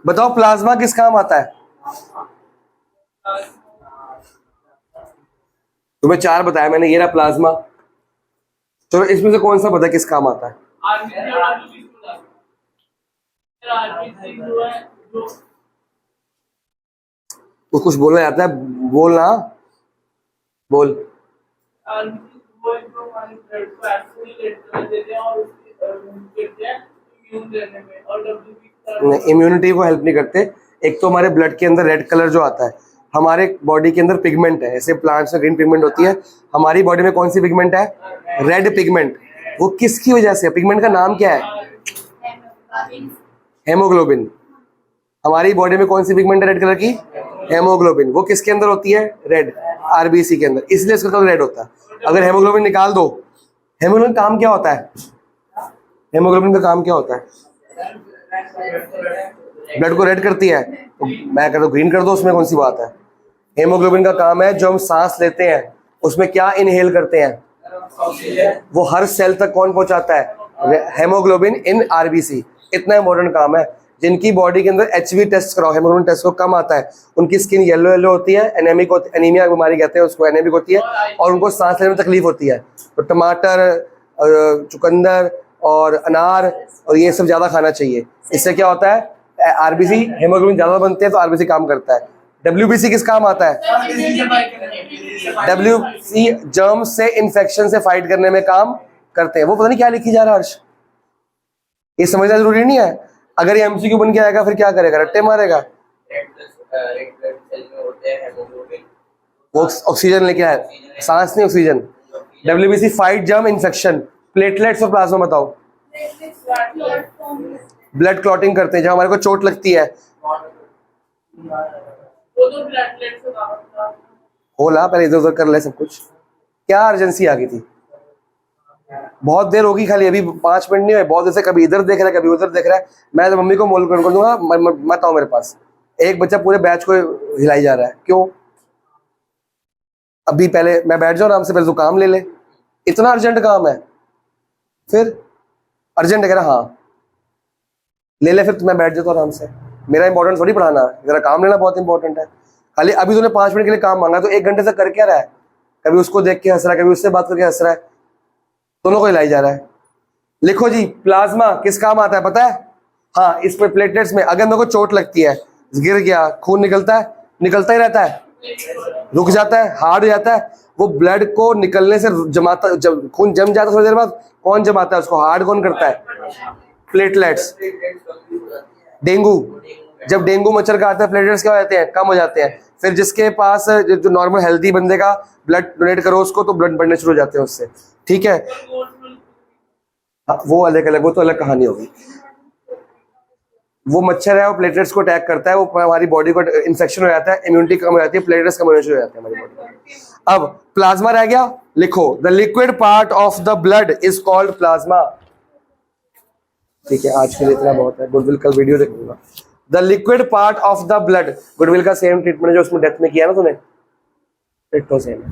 बताओ प्लाज्मा किस काम आता है? तुम्हें 4 बताया मैंने, ये रहा प्लाज्मा। चलो इसमें से कौन सा पता है किस काम आता है? तो कुछ बोलना आता है, बोलना, बोल। इम्यूनिटी को हेल्प नहीं करते। एक तो हमारे ब्लड के अंदर रेड कलर जो आता है, हमारे बॉडी के अंदर पिगमेंट है, ऐसे प्लांट्स में ग्रीन पिगमेंट होती है, हमारी बॉडी में कौन सी पिगमेंट है, रेड पिगमेंट। वो किसकी वजह से, पिगमेंट का नाम क्या है, हेमोग्लोबिन। हमारी बॉडी में कौन सी पिगमेंट है रेड कलर की, हेमोग्लोबिन। वो किसके अंदर होती है, रेड, आरबीसी के अंदर, इसलिए इसका कलर रेड होता है। अगर हेमोग्लोबिन निकाल दो, हेमोग्लोबिन काम क्या होता है, हेमोग्लोबिन का काम क्या होता है, ब्लड को रेड करती है, तो मैं कर दो ग्रीन कर दो, उसमें कौन सी बात है। हेमोग्लोबिन का काम है, जो हम सांस लेते हैं उसमें क्या इनहेल करते हैं, वो हर सेल तक कौन पहुंचाता है, हेमोग्लोबिन इन आरबीसी। इतना इंपॉर्टेंट काम है। जिनकी बॉडी के अंदर HB टेस्ट कराओ, हेमोग्लोबिन टेस्ट को कम आता है, उनकी स्किन येलो येलो होती है, एनेमिक होती, एनीमिया बीमारी कहते हैं उसको, एनेमिक होती है, और उनको सांस लेने में तकलीफ होती है। तो टमाटर, चुकंदर और अनार और ये सब ज्यादा खाना चाहिए। इससे क्या होता है, आरबीसी, हेमोग्लोबिन ज्यादा बनते हैं तो आरबीसी काम करता है। WBC किस काम आता है, WBC जर्म से, इन्फेक्शन से फाइट करने में काम करते हैं। वो पता नहीं क्या लिखी जा रहा है हर्ष, ये समझना जरूरी नहीं है। अगर ये MCQ बन के आएगा फिर क्या करेगा, रट्टे मारेगा। वो ऑक्सीजन लेके आए, सांस नहीं oxygen. WBC fight germ infection. Platelets और प्लाज्मा बताओ, ब्लड क्लॉटिंग करते हैं, जब हमारे को चोट लगती है। होला पहले इधर उधर कर ले सब कुछ। क्या अर्जेंसी आ गई थी, बहुत देर होगी, खाली अभी 5 मिनट नहीं हुए, बहुत देर से कभी इधर देख रहा है कभी उधर देख रहा है। मैं तो मम्मी को मोल कर दूंगा, मत आओ मेरे पास। एक बच्चा पूरे बैच को हिलाई जा रहा है, क्यों? अभी पहले मैं बैठ जाऊं आराम से, पहले तो काम ले ले, इतना अर्जेंट काम है। फिर अर्जेंट कह रहा, हाँ ले ले, फिर मैं बैठ जाता हूँ आराम से। मेरा इंपॉर्टेंट थोड़ी पढ़ाना है, मेरा काम लेना बहुत इंपॉर्टेंट है। खाली अभी तूने 5 मिनट के लिए काम मांगा तो 1 घंटे से कर क्या रहा है, कभी उसको देख के हंस रहा है, कभी उससे बात करके हंस रहा है, दोनों को हिलाई जा रहा है। लिखो जी, प्लाज्मा किस काम आता है पता है? हाँ, इस पे प्लेटलेट्स में अगर मेरे को चोट लगती है, गिर गया, खून निकलता है, निकलता ही रहता है, रुक जाता है, हार्ड हो जाता है, वो ब्लड को निकलने से जमाता, जब खून जम जाता है थोड़ी देर बाद, कौन जमाता है उसको, हार्ड कौन करता है, प्लेटलेट्स। डेंगू, जब डेंगू मच्छर का आता है प्लेटलेट्स क्या हो जाते हैं, कम हो जाते हैं। फिर जिसके पास जो नॉर्मल हेल्दी बंदे का ब्लड डोनेट करो उसको, तो ब्लड बढ़ने शुरू हो जाते हैं उससे, ठीक है। वो अलग अलग, वो तो अलग कहानी होगी। वो मच्छर है, वो प्लेटलेट्स को अटैक करता है, वो हमारी बॉडी को इन्फेक्शन हो जाता है, इम्यूनिटी कम हो जाती है, प्लेटलेट्स कम होने शुरू हो जाते हैं हमारी बॉडी में। अब प्लाज्मा रह गया, लिखो the liquid part of the blood is called plasma. ठीक है, आज के लिए इतना बहुत है, गुडविल कल वीडियो देखूंगा। The liquid part of the blood, goodwill का सेम ट्रीटमेंट जो उसमें डेथ में किया ना तूने, डिट्टो सेम है,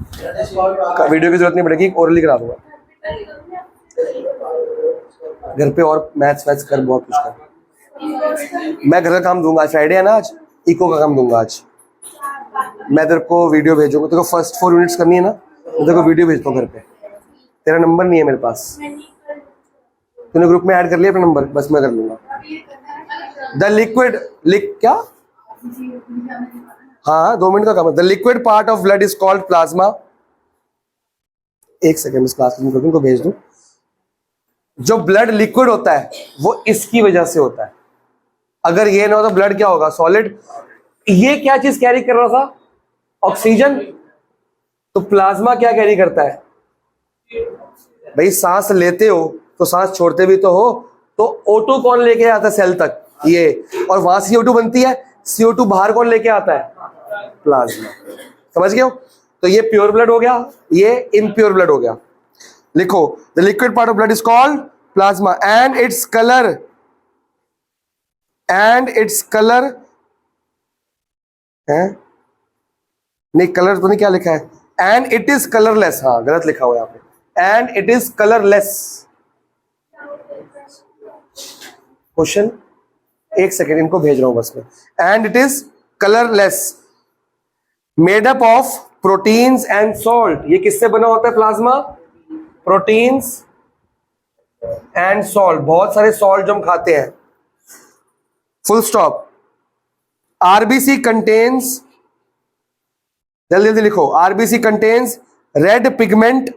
वीडियो की जरूरत नहीं पड़ेगी, ओरली करा दूंगा घर पे। और मैथ्स वैथ्स कर, बहुत कुछ कर, मैं घर का काम दूंगा, फ्राइडे है ना आज, इको का काम दूंगा आज मैं। तेरे को वीडियो भेजूंगा, तेरे को फर्स्ट 4 यूनिट्स करनी है ना, मैं तेरे को वीडियो भेजता हूँ घर पे। तेरा नंबर नहीं है मेरे पास, तूने ग्रुप में ऐड कर लिया अपना नंबर, बस मैं कर लूंगा। द लिक्विड क्या, हाँ 2 मिनट का काम है। The liquid part of blood is called plasma. एक सेकेंड, इस क्लास में उनको भेज दूं। जो ब्लड लिक्विड होता है वो इसकी वजह से होता है, अगर ये ना हो तो ब्लड क्या होगा, सॉलिड। ये क्या चीज कैरी कर रहा था, ऑक्सीजन। तो प्लाज्मा क्या कैरी करता है भाई, सांस लेते हो तो सांस छोड़ते भी तो हो, तो O2 कौन लेके आता है सेल तक, ये, और वहां CO2 बनती है, CO2 बाहर कौन लेके आता है, प्लाज्मा। समझ गए हो। तो ये प्योर ब्लड हो गया, ये इम्प्योर ब्लड हो गया। लिखो the liquid part of blood is called plasma and its colour है, नहीं कलर तो नहीं, क्या लिखा है, एंड इट इज कलरलेस। हाँ गलत लिखा हुआ है यहाँ पे, and it is colourless. Question, एक सेकेंड इनको भेज रहा हूं बस में। And it is colourless, made up of proteins and salt. ये किससे बना होता है प्लाज्मा, प्रोटीन्स एंड सॉल्ट, बहुत सारे सॉल्ट जो हम खाते हैं, फुल स्टॉप। आरबीसी कंटेन्स, जल्दी जल्दी लिखो, RBC contains red pigment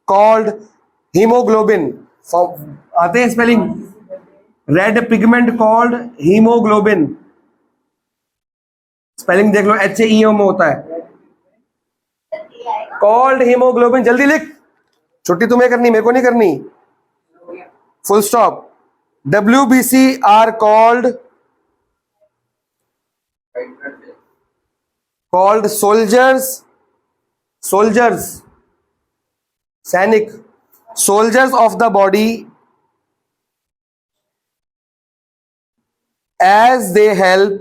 called haemoglobin. आते हैं spelling, red pigment called haemoglobin. Spelling देख लो, HAEM होता है, कॉल्ड हीमोग्लोबिन। जल्दी लिख, छुट्टी तुम्हें करनी, मेरे को नहीं करनी। Full stop. WBC are called soldiers, सैनिक, soldiers of the body as they help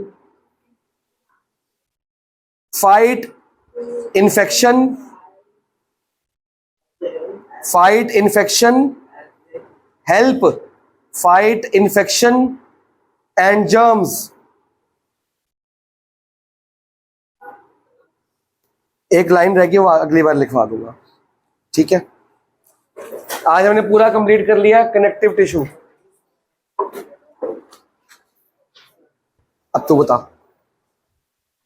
fight infection, help fight infection and germs। एक लाइन रह गई, वो अगली बार लिखवा दूंगा, ठीक है। आज हमने पूरा कंप्लीट कर लिया कनेक्टिव टिश्यू। अब तो बता।